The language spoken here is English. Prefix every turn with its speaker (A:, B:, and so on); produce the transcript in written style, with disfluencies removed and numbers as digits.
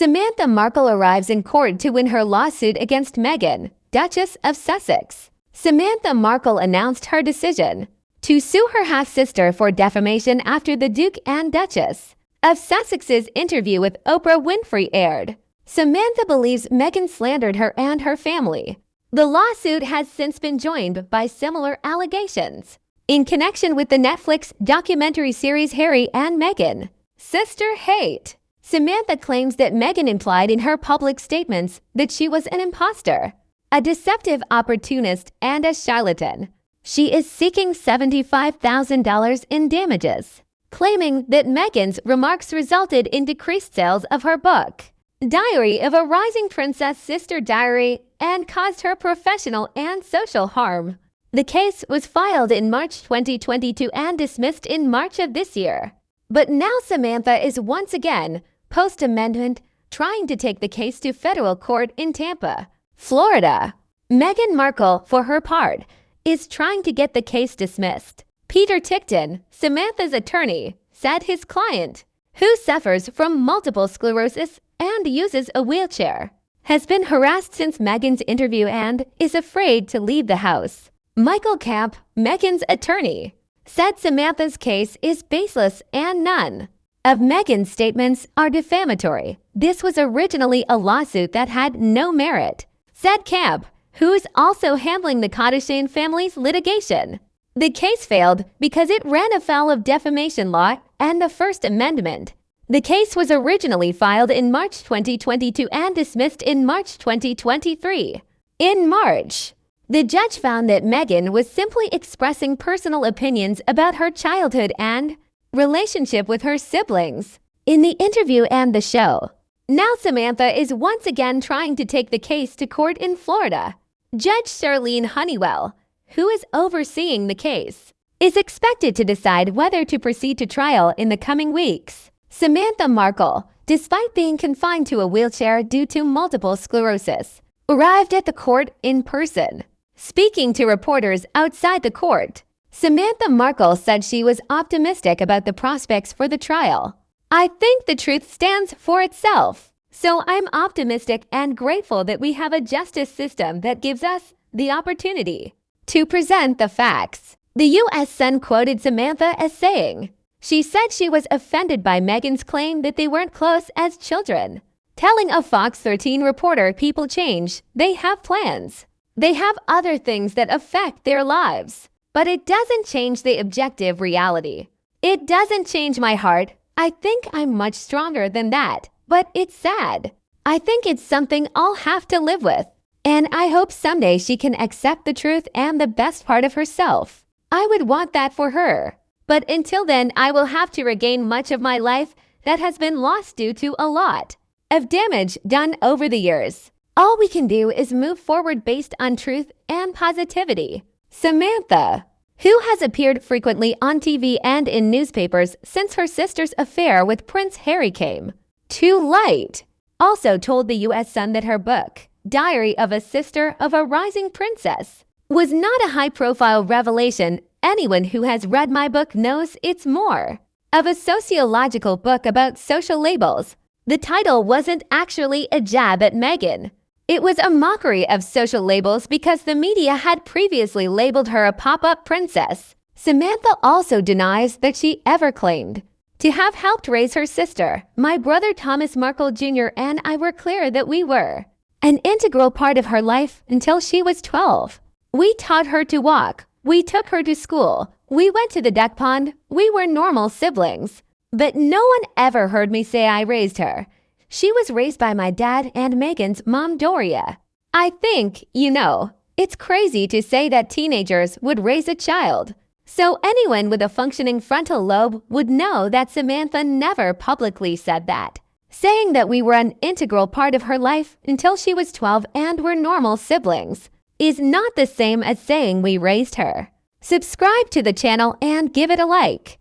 A: Samantha Markle arrives in court to win her lawsuit against Meghan, Duchess of Sussex. Samantha Markle announced her decision to sue her half-sister for defamation after the Duke and Duchess of Sussex's interview with Oprah Winfrey aired. Samantha believes Meghan slandered her and her family. The lawsuit has since been joined by similar allegations in connection with the Netflix documentary series Harry and Meghan, Sister Hate. Samantha claims that Meghan implied in her public statements that she was an imposter, a deceptive opportunist, and a charlatan. She is seeking $75,000 in damages, claiming that Meghan's remarks resulted in decreased sales of her book, Diary of a Rising Princess Sister Diary, and caused her professional and social harm. The case was filed in March 2022 and dismissed in March of this year. But now Samantha is once again, post-amendment, trying to take the case to federal court in Tampa, Florida. Meghan Markle, for her part, is trying to get the case dismissed. Peter Tickton, Samantha's attorney, said his client, who suffers from multiple sclerosis and uses a wheelchair, has been harassed since Meghan's interview and is afraid to leave the house. Michael Camp, Meghan's attorney, said Samantha's case is baseless and none of Meghan's statements are defamatory. This was originally a lawsuit that had no merit, said Camp, who is also handling the Kardashian family's litigation. The case failed because it ran afoul of defamation law and the First Amendment. The case was originally filed in March 2022 and dismissed in March 2023. In March, the judge found that Meghan was simply expressing personal opinions about her childhood and relationship with her siblings in the interview and the show. Now Samantha is once again trying to take the case to court in Florida. Judge Charlene Honeywell, who is overseeing the case, is expected to decide whether to proceed to trial in the coming weeks. Samantha Markle, despite being confined to a wheelchair due to multiple sclerosis, arrived at the court in person. Speaking to reporters outside the court, Samantha Markle said she was optimistic about the prospects for the trial. "I think the truth stands for itself, so I'm optimistic and grateful that we have a justice system that gives us the opportunity to present the facts." The U.S. Sun quoted Samantha as saying, she said she was offended by Meghan's claim that they weren't close as children, telling a Fox 13 reporter people change, they have plans. They have other things that affect their lives. But it doesn't change the objective reality. It doesn't change my heart. I think I'm much stronger than that, but it's sad. I think it's something I'll have to live with. And I hope someday she can accept the truth and the best part of herself. I would want that for her. But until then, I will have to regain much of my life that has been lost due to a lot of damage done over the years. All we can do is move forward based on truth and positivity. Samantha, who has appeared frequently on TV and in newspapers since her sister's affair with Prince Harry came to light, also told the U.S. Sun that her book, Diary of a Sister of a Rising Princess, was not a high-profile revelation. Anyone who has read my book knows it's more of a sociological book about social labels. The title wasn't actually a jab at Meghan. It was a mockery of social labels because the media had previously labeled her a pop-up princess. Samantha also denies that she ever claimed to have helped raise her sister. My brother Thomas Markle Jr. and I were clear that we were an integral part of her life until she was 12. We taught her to walk. We took her to school. We went to the duck pond. We were normal siblings. But no one ever heard me say I raised her. She was raised by my dad and Meghan's mom, Doria. I think, it's crazy to say that teenagers would raise a child. So anyone with a functioning frontal lobe would know that Samantha never publicly said that. Saying that we were an integral part of her life until she was 12 and were normal siblings is not the same as saying we raised her. Subscribe to the channel and give it a like.